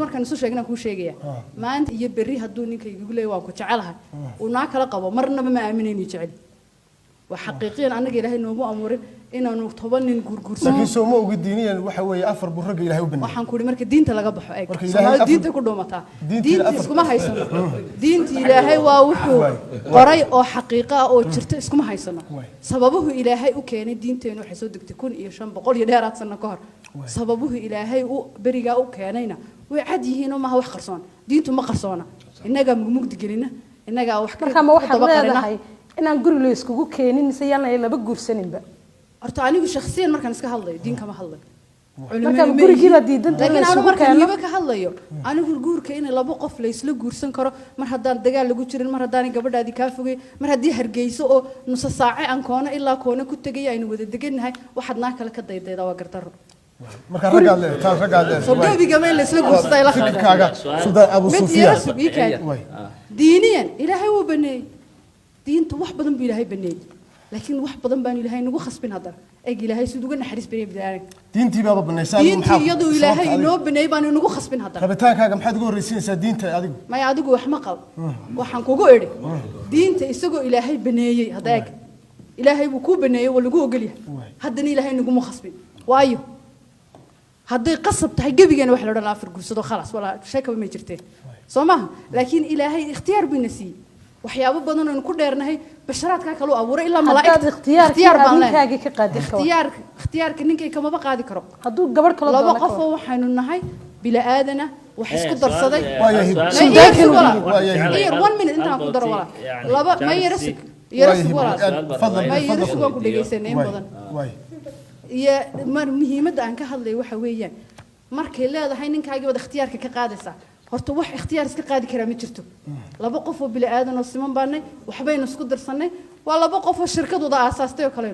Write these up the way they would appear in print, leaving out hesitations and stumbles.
markaan isu sheegna ku sheegaya maanta iyo berri hadduu ninkaygu leeyahay waan ku jecelahay oo naa kala qabo marnaba ma aaminayni jecel وحقيقيا أنا جيله إنه مو أمور إنه نطبني نقول لكن سو مو قدينيا وحوي أفر برج إلهي وبني وحنقول مركز دين تلاقى بحق دين تكله متى دين اسمه هيسنا دين إلهي ووحو قري أو حقيقة أو شرط اسمه هيسنا سببه إلهي وكان دين تانو حسودك تكون إيشان بقول يدارات سنة كهر سببه إلهي وبرجع وكانينا وعادي هنا ما هو خرصان دينته ما خرصانة إنك ممكن تجينا إنك أو حكي ما واحد هذا إن أقول له يسكوكو كينين نسيانا إلا بقول سنين بقى. أرتعني شخصيا ما كان سكها الله دين كما الله. ما كان بقول كذا دين لكن أنا ما كان يبقى الله يو. أنا أقول كأن لا بقف ليس له جورسن كرا مرة دان دجال لو جورين مرة دان قبل هذه كافوي مرة دي هرجيسو أو نص ساعة عن كونه إلا كونه كنت جاي إنه وده دجين هاي واحد ناكل كده يدا وقرتر. مركز رجال تاع رجال. صدق بيجمل ليس له جورس تايلا خد. صدق أبو سفيان. دينيا إلهي وبني. دينته واحد بدن بيلهي بني لكن واحد بدن بان إلهي نجو خصبين هذا أجي إلهي سودوجنا حريص بني بدارك دينتي بابا بنيسان دينتي يدو إلهي نو بني بان نجو خصبين هذا ربتاك هذا محد يقول رئيسين دينته أديكو ما يعدقوا وحمقل وحنكو قولي دينته يسقوا إلهي بني هذاك إلهي بكو بني ولا جو قليه هدني إلهي نجو مخصبين وأيو هذا قصب تحي جبيجنا وحلا ولا في الجسد خلاص ولا شيء كم يجرته سماه لكن إلهي اختيار بنسي وحيابو بدن إنه كل ديرنا هي بشرات كلو أبورة إلا ملائكة اختيار بانك كقادر اختيار كنيك كم بقى قادي كرو هدو قبل كلا لا وقفوا وحين النهاي بلا آذنا وحس قدر صدق إيه 1 minute أنت قدر ولا لا بقى ما يرسك ولا ما يرسك وأقول لك سنين بدن يا مهمة عنك هذا وحويا مركي لا ده هين كاجي وده اختيارك كقادسة horta wax ikhtiyaar iska qaadi kara ma jirto laba qof oo bil aadan oo siman baanay waxbayna isku darsanay waa laba qof oo shirkad wada aasaastay oo kale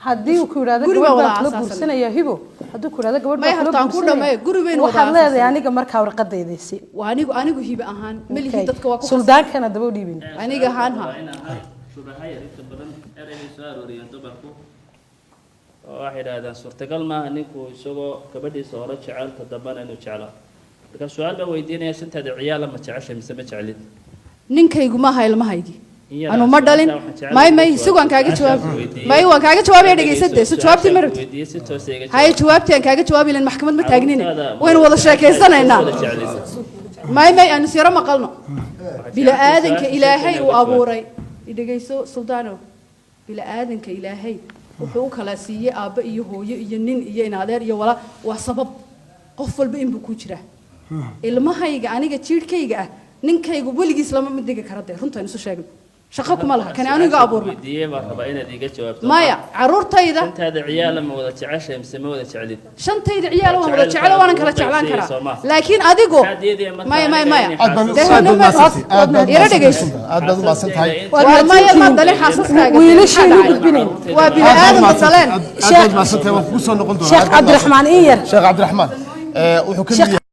hadii uu ku yiraahdo gabadha la guursanaya hibo hadii ku yiraahdo gabadha la guursanaya gurigeena wada waxaad leedahay aniga markaa warqadeydaysi waa anigu hibo ahaan malihi dadka waa ku suldaankana daba dhiibin aniga ahaan ha subaxaya inta badan erayga soo arooriyeen dumarku waxa yiraahdaan suurtagal ma ninku isagoo gabadhiisa hore jecelta dambana inuu jeclaa marka su'aal baa weydiinaya shantaada ciyaal ma jeceshay mise ma jeclid ninkaygu ma hayl ma haydi anu ma dhalin may sugan kaaga jawaab may waan kaaga jawaabay dhageysade soo jawaabti mar hay jawaabti aan kaaga jawaabi leen maxkamad ma taagnin waan wada sheekaysanayna may aan siro maqalno bila aadanka ilaahay uu abuuray dhageyso suldaano bila aadanka ilaahay wuxuu kala siiyay aabba iyo hooyo iyo nin iyo inaadeer iyo wala waa sabab qof walba in buu ku jiraa ilmahayga aniga jiirkayga ah ninkaygu waligiis lama midigi kara de runta isu sheegno shaqo kuma laha kan aniga abuurma weydiiyay baa raba inaad iga jawaabto maya caruurtayda shantaada ciyaal ma wada jeceshay mise ma wada jeclid shantayda ciyaal waan wada jecel waan kala jeclaan karaa laakiin adigu maya yara dhageyso aad baad u maasantahay waa maya ma dalin xaasaskaaga wiilashay u gudbineen waa bil aadan basaleen sheekh maasantahay waan ku soo noqon doonaa sheekh Cabdiraxmaan Iyar sheekh Cabdiraxmaan wuxuu ka